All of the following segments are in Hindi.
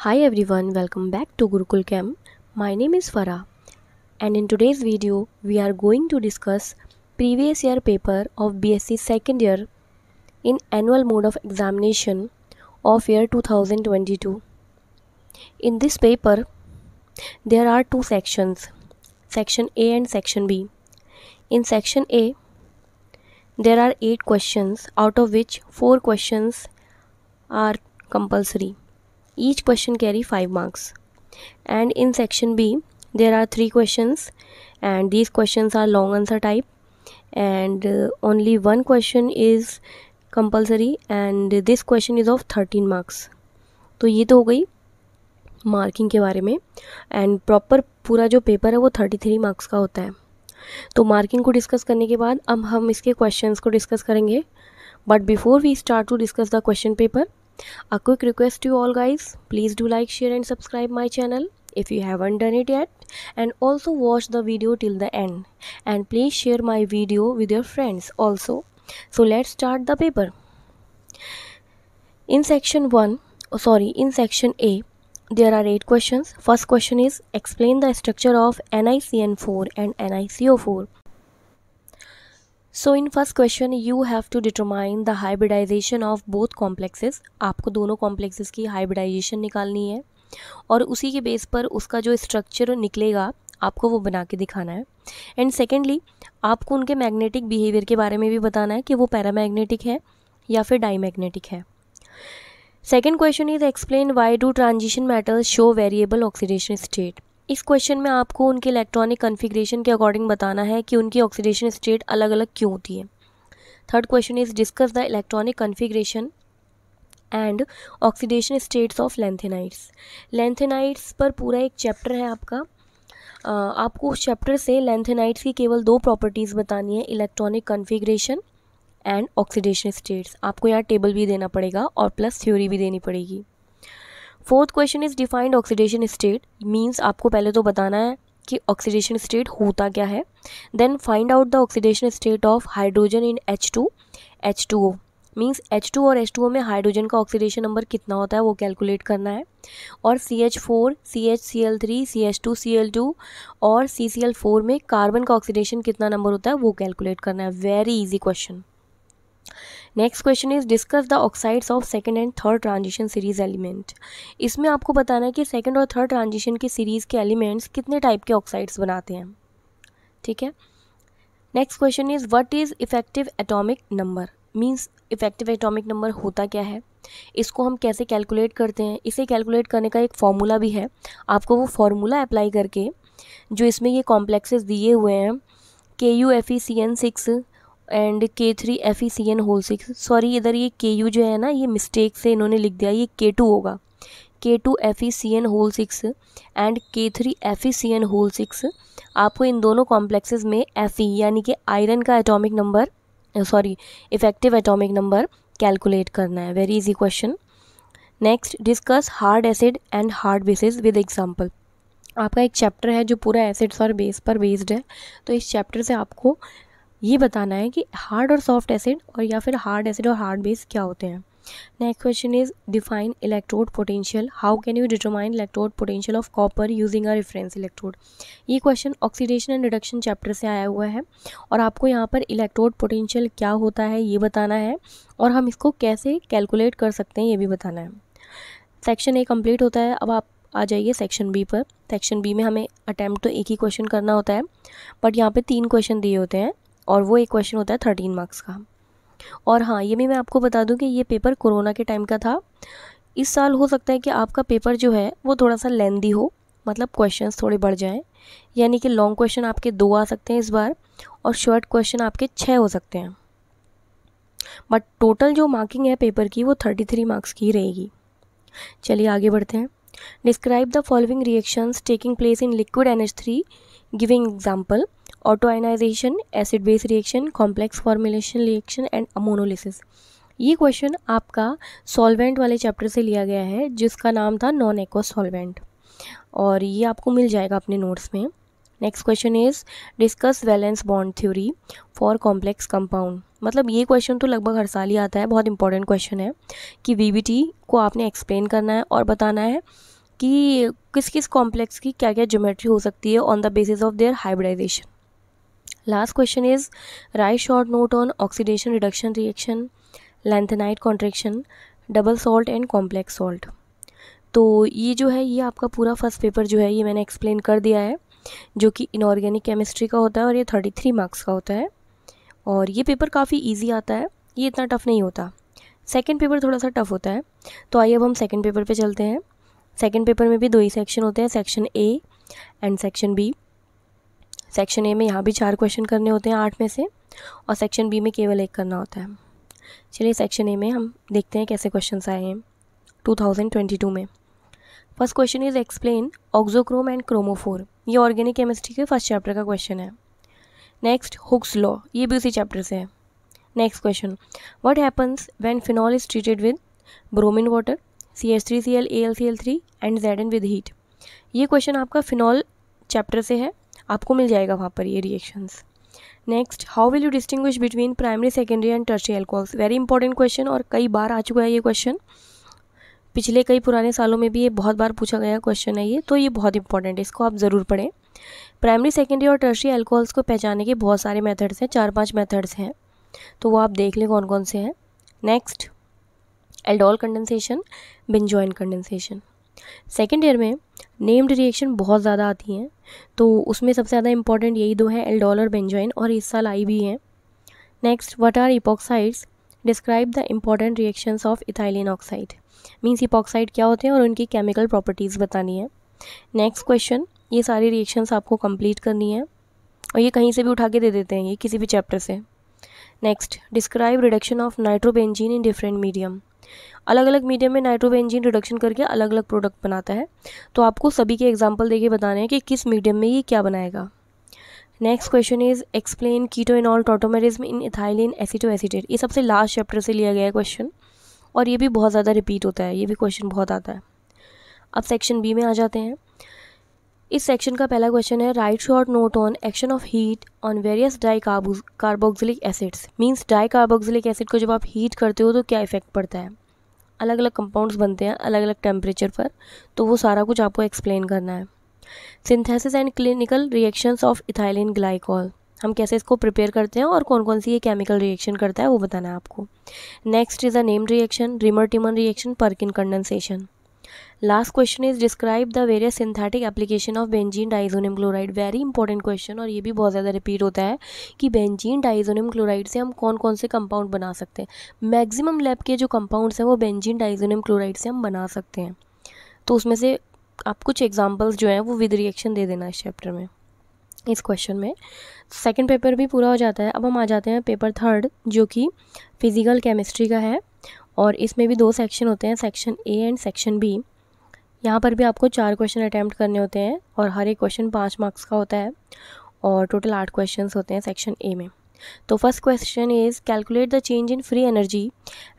Hi everyone, welcome back to Gurukul Camp. My name is Farah and in today's video we are going to discuss previous year paper of BSc second year in annual mode of examination of year 2022. In this paper there are two sections, section A and section B. In section A there are 8 questions, out of which 4 questions are compulsory. Each question carry 5 marks. And in section B there are 3 questions and these questions are long answer type and only one question is compulsory and this question is of 13 marks. तो ये तो हो गई मार्किंग के बारे में एंड प्रॉपर पूरा जो पेपर है वो 33 मार्क्स का होता है. तो मार्किंग को डिस्कस करने के बाद अब हम इसके क्वेश्चंस को डिस्कस करेंगे. But before we start to discuss the question paper, a quick request to you all guys, please do like, share and subscribe my channel if you haven't done it yet, and also watch the video till the end, and please share my video with your friends also. So let's start the paper. In section A there are 8 questions. First question is explain the structure of NiCN4 and NiCO4. So in first question you have to determine the hybridization of both complexes. आपको दोनों complexes की hybridization निकालनी है और उसी के बेस पर उसका जो स्ट्रक्चर निकलेगा आपको वो बना के दिखाना है. एंड सेकेंडली आपको उनके मैग्नेटिक बिहेवियर के बारे में भी बताना है कि वो पैरामैग्नेटिक है या फिर डाईमैग्नेटिक है. Second question is explain why do transition metals show variable oxidation state. इस क्वेश्चन में आपको उनके इलेक्ट्रॉनिक कन्फिग्रेशन के अकॉर्डिंग बताना है कि उनकी ऑक्सीडेशन स्टेट अलग अलग क्यों होती है. Third question is discuss the electronic configuration and oxidation states of lanthanides. Lanthanides पर पूरा एक चैप्टर है आपका. आपको उस चैप्टर से लैंथेनाइड्स की केवल 2 प्रॉपर्टीज़ बतानी है, electronic configuration and oxidation states. आपको यहाँ टेबल भी देना पड़ेगा और प्लस थ्योरी भी देनी पड़ेगी. Fourth question is defined oxidation state. Means आपको पहले तो बताना है कि ऑक्सीडेशन स्टेट होता क्या है. Then find out the oxidation state of hydrogen in H2O. Means H2 और H2O में हाइड्रोजन का ऑक्सीडेशन नंबर कितना होता है वो कैलकुलेट करना है. और CH4, CHCl3, CH2Cl2 और CCl4 में कार्बन का ऑक्सीडेशन कितना नंबर होता है वो कैलकुलेट करना है. Very easy question. Next question is discuss the oxides of second and third transition series element. इसमें आपको बताना है कि सेकेंड और थर्ड ट्रांजिशन की सीरीज़ के एलिमेंट्स कितने टाइप के ऑक्साइड्स बनाते हैं. ठीक है. Next question is what is effective atomic number. Means effective atomic number होता क्या है, इसको हम कैसे कैलकुलेट करते हैं. इसे कैलकुलेट करने का एक फॉर्मूला भी है. आपको वो फार्मूला अप्लाई करके जो इसमें ये कॉम्प्लेक्सेस दिए हुए हैं KuFeCN6 एंड K3FeCN6. सॉरी, इधर ये Ku जो है ना ये मिस्टेक से इन्होंने लिख दिया, ये K2 होगा. K2FeCN6 and K3FeCN6. आपको इन दोनों कॉम्प्लेक्सेस में Fe यानी कि आयरन का atomic number effective atomic number calculate करना है. Very easy question. Next discuss hard acid and hard basis with example. आपका एक चैप्टर है जो पूरा एसिड्स और बेस पर बेस्ड है. तो इस चैप्टर से आपको ये बताना है कि हार्ड और सॉफ्ट एसिड और या फिर हार्ड एसिड और हार्ड बेस क्या होते हैं. Next question is define electrode potential. How can you determine electrode potential of copper using a reference electrode. ये question oxidation and reduction chapter से आया हुआ है और आपको यहाँ पर इलेक्ट्रोड पोटेंशियल क्या होता है ये बताना है और हम इसको कैसे कैलकुलेट कर सकते हैं ये भी बताना है. सेक्शन ए कम्प्लीट होता है. अब आप आ जाइए सेक्शन बी पर. सेक्शन बी में हमें अटैम्प्ट तो एक ही क्वेश्चन करना होता है बट यहाँ पे 3 क्वेश्चन दिए होते हैं और वो एक क्वेश्चन होता है 13 मार्क्स का. और हाँ, ये भी मैं आपको बता दूं कि ये पेपर कोरोना के टाइम का था. इस साल हो सकता है कि आपका पेपर जो है वो थोड़ा सा लेंदी हो, मतलब क्वेश्चंस थोड़े बढ़ जाएं. यानी कि लॉन्ग क्वेश्चन आपके 2 आ सकते हैं इस बार और शॉर्ट क्वेश्चन आपके 6 हो सकते हैं. बट टोटल जो मार्किंग है पेपर की वो 33 मार्क्स की रहेगी. चलिए आगे बढ़ते हैं. Describe the following reactions taking place in liquid NH3 giving example. Autoionization, acid base reaction, complex formulation reaction and ammonolysis. ये क्वेश्चन आपका सॉल्वेंट वाले चैप्टर से लिया गया है जिसका नाम था नॉन एक्वस सॉल्वेंट और ये आपको मिल जाएगा अपने नोट्स में. Next question is discuss valence bond theory for complex compound. मतलब ये क्वेश्चन तो लगभग हर साल ही आता है, बहुत इंपॉर्टेंट क्वेश्चन है कि VBT को आपने एक्सप्लेन करना है और बताना है कि किस किस कॉम्प्लेक्स की क्या क्या ज्योमेट्री हो सकती है on the basis of their hybridisation. Last question is write short note on oxidation reduction reaction, lanthanide contraction, double salt and complex salt. तो ये जो है ये आपका पूरा फर्स्ट पेपर जो है ये मैंने एक्सप्लेन कर दिया है, जो कि इनऑर्गेनिक केमिस्ट्री का होता है और ये 33 मार्क्स का होता है और ये पेपर काफ़ी इजी आता है, ये इतना टफ नहीं होता। सेकंड पेपर थोड़ा सा टफ होता है। तो आइए अब हम सेकंड पेपर पे चलते हैं। सेकंड पेपर में भी 2 ही सेक्शन होते हैं, section A and section B. Section A में यहाँ भी 4 क्वेश्चन करने होते हैं 8 में से, और सेक्शन बी में केवल 1 करना होता है। चलिए सेक्शन ए में हम देखते हैं कैसे क्वेश्चन आए हैं 2022 में। First question is explain auxochrome and chromophore. ये ऑर्गेनिक केमिस्ट्री के फर्स्ट चैप्टर का क्वेश्चन है। नेक्स्ट हुक्स लॉ, ये भी उसी चैप्टर से है। Next question what happens when phenol is treated with bromine water, CH3Cl AlCl3 and Zn with heat. ये क्वेश्चन आपका फिनॉल चैप्टर से है, आपको मिल जाएगा वहाँ पर ये reactions. Next how will you distinguish between primary secondary and tertiary alcohols. Very important question और कई बार आ चुका है ये क्वेश्चन, पिछले कई पुराने सालों में भी ये बहुत बार पूछा गया क्वेश्चन है ये, तो ये बहुत इंपॉर्टेंट है, इसको आप ज़रूर पढ़ें। प्राइमरी सेकेंडरी और टर्शियरी अल्कोहल्स को पहचानने के बहुत सारे मेथड्स हैं, 4-5 मेथड्स हैं, तो वो आप देख लें कौन कौन से हैं। Next aldol condensation, benzoin condensation. Second year में नेम्ड रिएक्शन बहुत ज़्यादा आती हैं, तो उसमें सबसे ज़्यादा इंपॉर्टेंट यही 2 हैं, एल्डोल और बेंजोइन, और इस साल आई भी हैं। Next what are epoxides, describe the important reactions of ethylene oxide. Means epoxide क्या होते हैं और उनकी केमिकल प्रॉपर्टीज़ बतानी है। नेक्स्ट क्वेश्चन, ये सारी रिएक्शंस आपको कंप्लीट करनी है और ये कहीं से भी उठा के दे देते हैं, ये किसी भी चैप्टर से। Next describe reduction of nitrobenzene in different medium. अलग अलग मीडियम में नाइट्रोबेंजीन रिडक्शन करके अलग अलग प्रोडक्ट बनाता है, तो आपको सभी के एग्जाम्पल देके बताने हैं कि किस मीडियम में ये क्या बनाएगा। Next question is explain कीटोइनॉल tautomerism in ethylene acetoacetate. ये सबसे लास्ट चैप्टर से लिया गया है क्वेश्चन और ये भी बहुत ज़्यादा रिपीट होता है, ये भी क्वेश्चन बहुत आता है। अब सेक्शन बी में आ जाते हैं। इस सेक्शन का पहला क्वेश्चन है right short note on action of heat on various di carboxylic acids. Means di carboxylic acid को जब आप हीट करते हो तो क्या इफेक्ट पड़ता है, अलग अलग कंपाउंड्स बनते हैं अलग अलग टेम्परेचर पर, तो वो सारा कुछ आपको एक्सप्लेन करना है। Synthesis and clinical reactions of ethylene glycol, हम कैसे इसको प्रिपेयर करते हैं और कौन कौन सी ये केमिकल रिएक्शन करता है वो बताना है आपको। Next is a named reaction, reamer-Timmer reaction, Perkin condensation. Last question is describe the various synthetic application of benzene diazonium chloride. Very important question और ये भी बहुत ज़्यादा रिपीट होता है कि बेंजीन डाइजोनियम क्लोराइड से हम कौन कौन से कंपाउंड बना सकते हैं। मैक्सिमम लैब के जो कंपाउंड्स हैं वो बेंजीन डाइजोनियम क्लोराइड से हम बना सकते हैं, तो उसमें से आप कुछ एग्जाम्पल्स जो हैं वो विद रिएक्शन दे देना इस चैप्टर में, इस क्वेश्चन में। सेकंड पेपर भी पूरा हो जाता है। अब हम आ जाते हैं पेपर थर्ड, जो कि फिजिकल केमिस्ट्री का है और इसमें भी 2 सेक्शन होते हैं, section A and section B. यहाँ पर भी आपको 4 क्वेश्चन अटैम्प्ट करने होते हैं और हर एक क्वेश्चन 5 मार्क्स का होता है और टोटल 8 क्वेश्चन होते हैं सेक्शन ए में। तो first question is calculate the change in free energy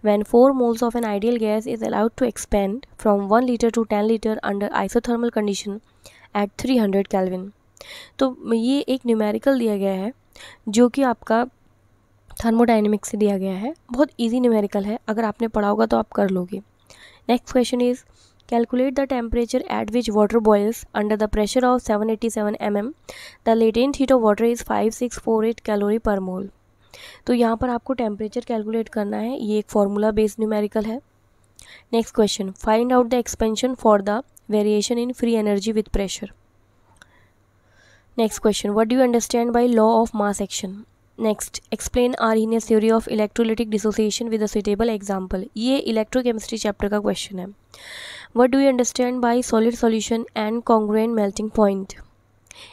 when 4 moles of an ideal gas is allowed to expand from 1 litre to 10 litre under isothermal condition at 300 kelvin. तो ये एक न्यूमेरिकल दिया गया है जो कि आपका थर्मोडाइनमिक्स से दिया गया है, बहुत इजी न्यूमेरिकल है, अगर आपने पढ़ा होगा तो आप कर लोगे। Next question is calculate the temperature at which water boils under the pressure of 787 mm। The latent heat of water is 5648 calorie per mole. तो यहाँ पर आपको टेम्परेचर कैलकुलेट करना है, ये एक फार्मूला बेस्ड न्यूमेरिकल है। Next question find out the expansion for the variation in free energy with pressure. Next question what do you understand by law of mass action. Next explain Arrhenius theory of electrolytic dissociation with a suitable example. ये इलेक्ट्रोकेमिस्ट्री चैप्टर का क्वेश्चन है। What do you understand by solid solution and congruent melting point,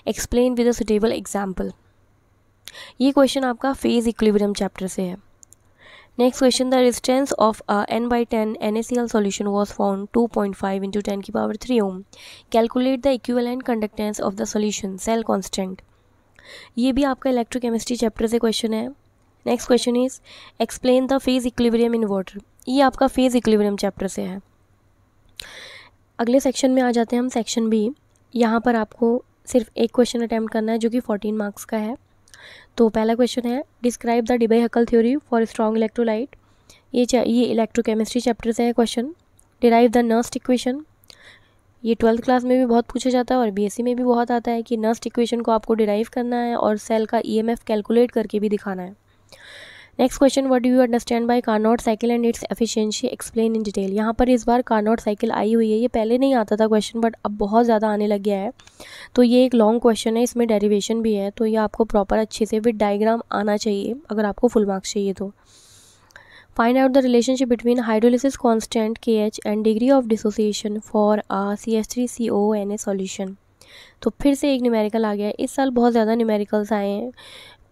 explain with a suitable example. ये क्वेश्चन आपका फेज इक्विलिब्रियम चैप्टर से है। Next question the resistance of a n/10 NaCl solution was found 2.5 × 10⁻³ ohm. Calculate the equivalent conductance of the solution cell constant. ये भी आपका इलेक्ट्रोकेमिस्ट्री चैप्टर से क्वेश्चन है। Next question is explain the phase equilibrium in water. ये आपका फेज इक्विलिब्रियम चैप्टर से है। अगले सेक्शन में आ जाते हैं हम, सेक्शन बी। यहाँ पर आपको सिर्फ एक क्वेश्चन अटैम्प्ट करना है जो कि 14 मार्क्स का है। तो पहला क्वेश्चन है describe the Debye Huckel theory for strong electrolyte. ये इलेक्ट्रोकेमिस्ट्री चैप्टर से है question. Derive the Nernst equation. ये 12th क्लास में भी बहुत पूछा जाता है और बीएससी में भी बहुत आता है कि नस्ट इक्वेशन को आपको डिराइव करना है और सेल का ईएमएफ कैलकुलेट करके भी दिखाना है। Next question, what do you understand by Carnot cycle and its efficiency, explain in detail. यहाँ पर इस बार कार्नोट साइकिल आई हुई है, ये पहले नहीं आता था क्वेश्चन बट अब बहुत ज़्यादा आने लग गया है। तो ये एक लॉन्ग क्वेश्चन है, इसमें डेरिवेशन भी है, तो ये आपको प्रॉपर अच्छे से विद डायग्राम आना चाहिए अगर आपको फुल मार्क्स चाहिए तो। Find out the relationship between hydrolysis constant KH and degree of dissociation for a CH3COONA solution. तो फिर से एक न्यूमेरिकल आ गया है। इस साल बहुत ज़्यादा न्यूमेरिकल्स आए हैं।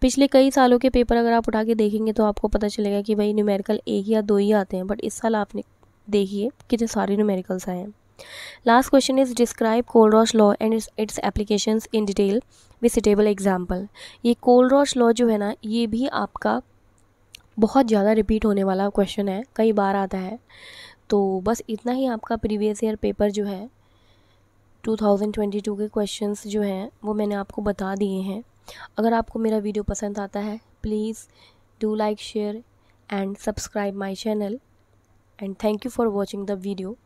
पिछले कई सालों के पेपर अगर आप उठा के देखेंगे तो आपको पता चलेगा कि भाई न्यूमेरिकल एक या दो ही आते हैं, बट इस साल आपने देखिए कितने सारे न्यूमेरिकल्स आए हैं। Last question is describe Kohlrausch law and its applications in detail with suitable example. ये कोलरॉश लॉ जो है ना, ये भी आपका बहुत ज़्यादा रिपीट होने वाला क्वेश्चन है, कई बार आता है। तो बस इतना ही आपका प्रीवियस ईयर पेपर जो है 2022 के क्वेश्चंस जो हैं वो मैंने आपको बता दिए हैं। अगर आपको मेरा वीडियो पसंद आता है please do like, share and subscribe my channel, and thank you for watching the video.